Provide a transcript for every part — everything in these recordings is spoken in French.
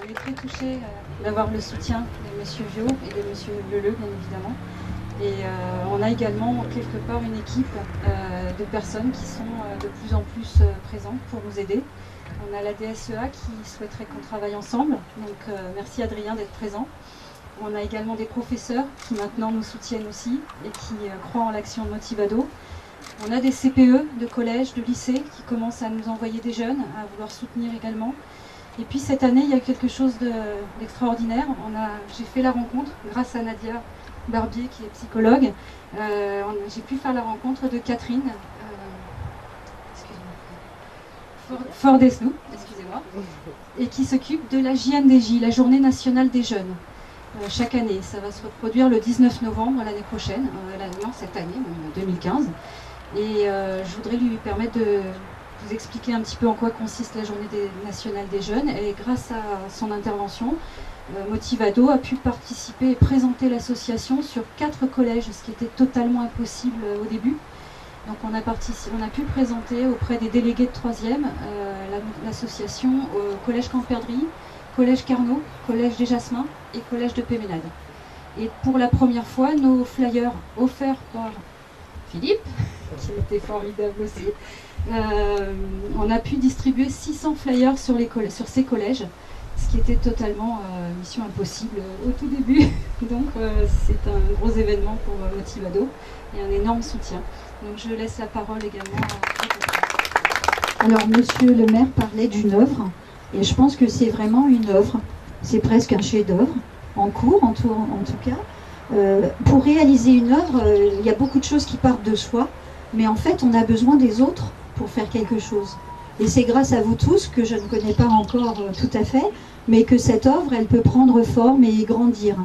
On est très touchés d'avoir le soutien de M. Viau et de M. Leleu, bien évidemment. Et on a également quelque part une équipe de personnes qui sont de plus en plus présentes pour nous aider. On a la DSEA qui souhaiterait qu'on travaille ensemble, donc merci Adrien d'être présent. On a également des professeurs qui maintenant nous soutiennent aussi et qui croient en l'action de Motivado. On a des CPE de collège, de lycée qui commencent à nous envoyer des jeunes, à vouloir soutenir également. Et puis cette année, il y a quelque chose d'extraordinaire. J'ai fait la rencontre, grâce à Nadia Barbier qui est psychologue, j'ai pu faire la rencontre de Catherine Fort-Desnou, excusez-moi, et qui s'occupe de la JNDJ, la Journée nationale des jeunes. Chaque année, ça va se reproduire le 19 novembre l'année prochaine, cette année, 2015. Et je voudrais lui permettre de vous expliquer un petit peu en quoi consiste la Journée nationale des jeunes. Et grâce à son intervention, Motivado a pu participer et présenter l'association sur 4 collèges, ce qui était totalement impossible au début. Donc on a pu présenter auprès des délégués de 3e l'association au collège Camperdry, collège Carnot, collège des Jasmins et collège de Péménade. Et pour la première fois, nos flyers offerts par Philippe, qui était formidable aussi, on a pu distribuer 600 flyers sur ces collèges, ce qui était totalement mission impossible au tout début. Donc c'est un gros événement pour Motivado et un énorme soutien. Donc je laisse la parole également à... Alors monsieur le maire parlait d'une œuvre, et je pense que c'est vraiment une œuvre, c'est presque un chef-d'œuvre, en cours en tout cas. Pour réaliser une œuvre, il y a beaucoup de choses qui partent de soi, mais en fait on a besoin des autres pour faire quelque chose. Et c'est grâce à vous tous, que je ne connais pas encore tout à fait, mais que cette œuvre, elle peut prendre forme et grandir.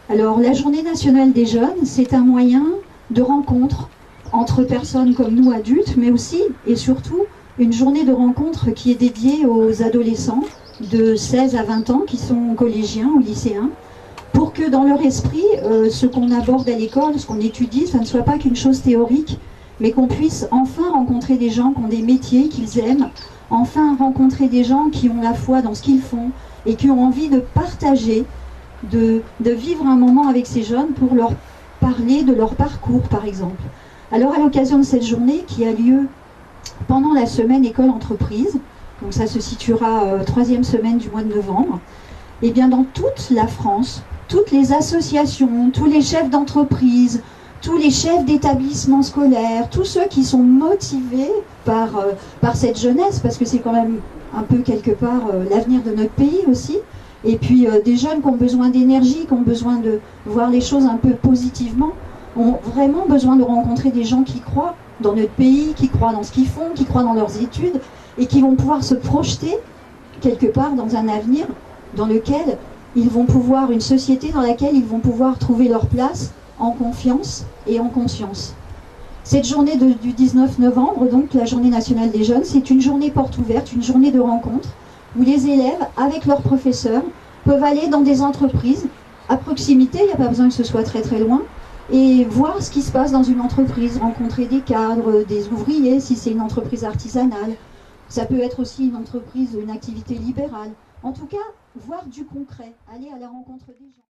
Alors la Journée nationale des jeunes, c'est un moyen de rencontre entre personnes comme nous adultes, mais aussi et surtout une journée de rencontre qui est dédiée aux adolescents de 16 à 20 ans qui sont collégiens ou lycéens, pour que dans leur esprit, ce qu'on aborde à l'école, ce qu'on étudie, ça ne soit pas qu'une chose théorique, mais qu'on puisse enfin rencontrer des gens qui ont des métiers qu'ils aiment, enfin rencontrer des gens qui ont la foi dans ce qu'ils font et qui ont envie de partager, de vivre un moment avec ces jeunes pour leur parler de leur parcours, par exemple. Alors à l'occasion de cette journée qui a lieu pendant la semaine école-entreprise, donc ça se situera 3e semaine du mois de novembre, et bien dans toute la France, toutes les associations, tous les chefs d'entreprise, tous les chefs d'établissements scolaires, tous ceux qui sont motivés par cette jeunesse, parce que c'est quand même un peu quelque part l'avenir de notre pays aussi, et puis des jeunes qui ont besoin d'énergie, qui ont besoin de voir les choses un peu positivement, ont vraiment besoin de rencontrer des gens qui croient dans notre pays, qui croient dans ce qu'ils font, qui croient dans leurs études, et qui vont pouvoir se projeter quelque part dans un avenir dans lequel ils vont pouvoir, une société dans laquelle ils vont pouvoir trouver leur place en confiance et en conscience. Cette journée du 19 novembre, donc la Journée nationale des jeunes, c'est une journée porte ouverte, une journée de rencontre, où les élèves, avec leurs professeurs, peuvent aller dans des entreprises à proximité, il n'y a pas besoin que ce soit très très loin, et voir ce qui se passe dans une entreprise, rencontrer des cadres, des ouvriers, si c'est une entreprise artisanale. Ça peut être aussi une entreprise, une activité libérale. En tout cas, voir du concret, aller à la rencontre des gens.